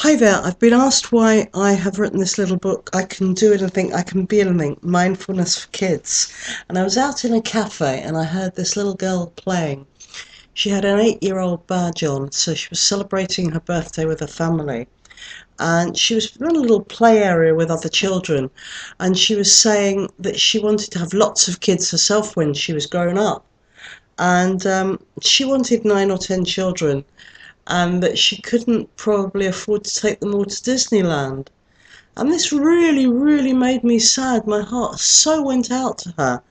Hi there, I've been asked why I have written this little book, I Can Do Anything, I Can Be Anything, Mindfulness for Kids. And I was out in a cafe and I heard this little girl playing. She had an 8-year-old badge on, so she was celebrating her birthday with her family. And she was in a little play area with other children. And she was saying that she wanted to have lots of kids herself when she was grown up. And she wanted 9 or 10 children, and that she couldn't probably afford to take them all to Disneyland. And this really, really made me sad. My heart so went out to her.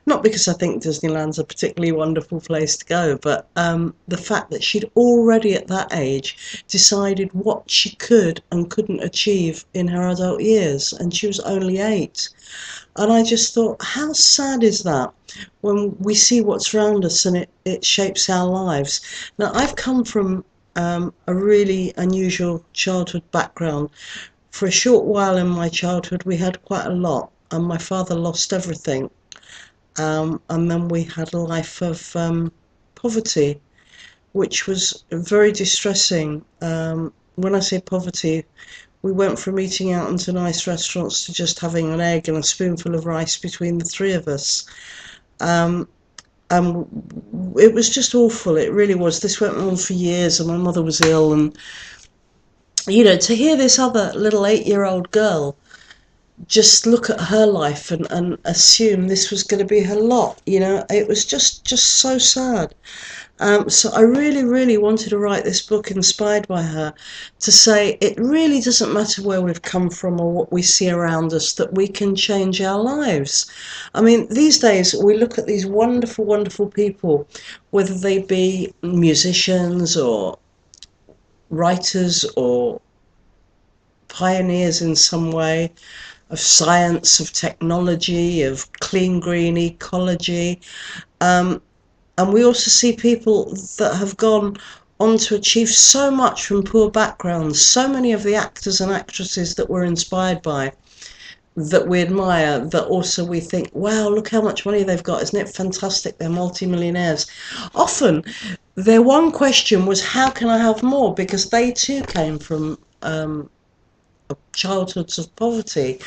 Not because I think Disneyland's a particularly wonderful place to go, but the fact that she'd already at that age decided what she could and couldn't achieve in her adult years, and she was only 8. And I just thought, how sad is that when we see what's around us and it shapes our lives? Now, I've come from a really unusual childhood background. For a short while in my childhood, we had quite a lot, and my father lost everything. And then we had a life of poverty, which was very distressing. When I say poverty, we went from eating out into nice restaurants to just having an egg and a spoonful of rice between the three of us. Um, and it was just awful. It really was. This went on for years, and my mother was ill. And, to hear this other little 8-year-old girl just look at her life and assume this was going to be her lot, it was just so sad. So I really, really wanted to write this book inspired by her, to say it really doesn't matter where we've come from or what we see around us, that we can change our lives. I mean, these days we look at these wonderful, wonderful people, whether they be musicians or writers or pioneers in some way of science, of technology, of clean green ecology. And we also see people that have gone on to achieve so much from poor backgrounds. So many of the actors and actresses that we're inspired by, that we admire, that also we think, wow, look how much money they've got. Isn't it fantastic? They're multimillionaires. Often their one question was, how can I have more? Because they too came from childhoods of poverty.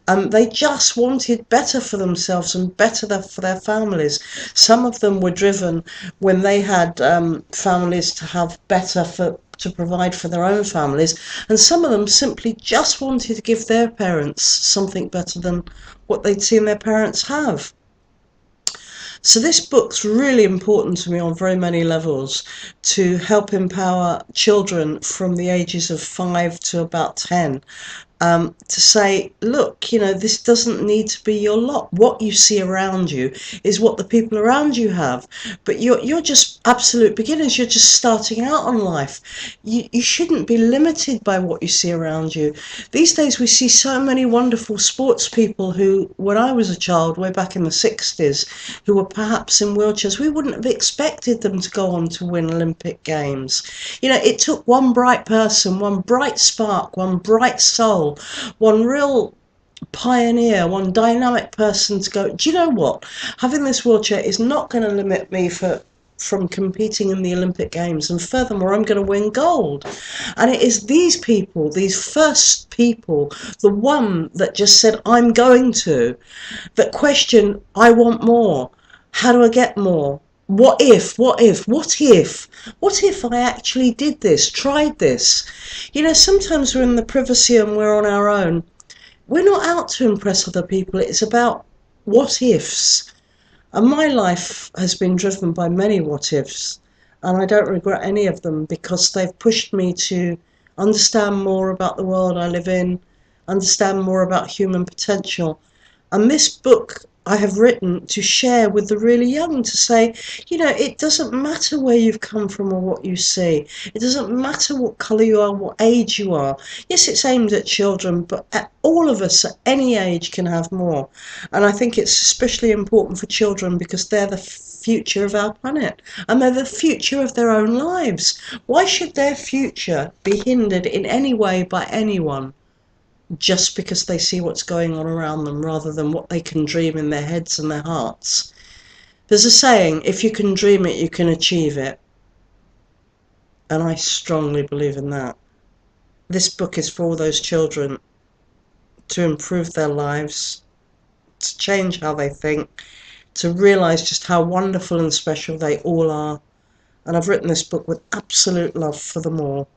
They just wanted better for themselves and better for their families. Some of them were driven when they had families to have better to provide for their own families, and some of them simply just wanted to give their parents something better than what they'd seen their parents have. So this book's really important to me on very many levels, to help empower children from the ages of 5 to about 10. To say, look, this doesn't need to be your lot. What you see around you is what the people around you have. But you're just absolute beginners. You're just starting out on life. You shouldn't be limited by what you see around you. These days we see so many wonderful sports people who, when I was a child, way back in the 60s, who were perhaps in wheelchairs, we wouldn't have expected them to go on to win Olympic Games. It took one bright person, one bright spark, one bright soul, one real pioneer, one dynamic person to go, do you know what? Having this wheelchair is not going to limit me from competing in the Olympic Games, and furthermore, I'm going to win gold. And it is these people, these first people, the one that just said, I'm going to, that question, I want more. How do I get more? What if I actually did this, tried this? Sometimes we're in the privacy and we're on our own. We're not out to impress other people. It's about what ifs. And my life has been driven by many what ifs. And I don't regret any of them, because they've pushed me to understand more about the world I live in, understand more about human potential. And this book I have written to share with the really young, to say, it doesn't matter where you've come from or what you see. It doesn't matter what colour you are, what age you are. Yes, it's aimed at children, but all of us at any age can have more. And I think it's especially important for children, because they're the future of our planet, and they're the future of their own lives. Why should their future be hindered in any way by anyone, just because they see what's going on around them, rather than what they can dream in their heads and their hearts? There's a saying, if you can dream it, you can achieve it. And I strongly believe in that. this book is for all those children to improve their lives, to change how they think, to realize just how wonderful and special they all are. And I've written this book with absolute love for them all.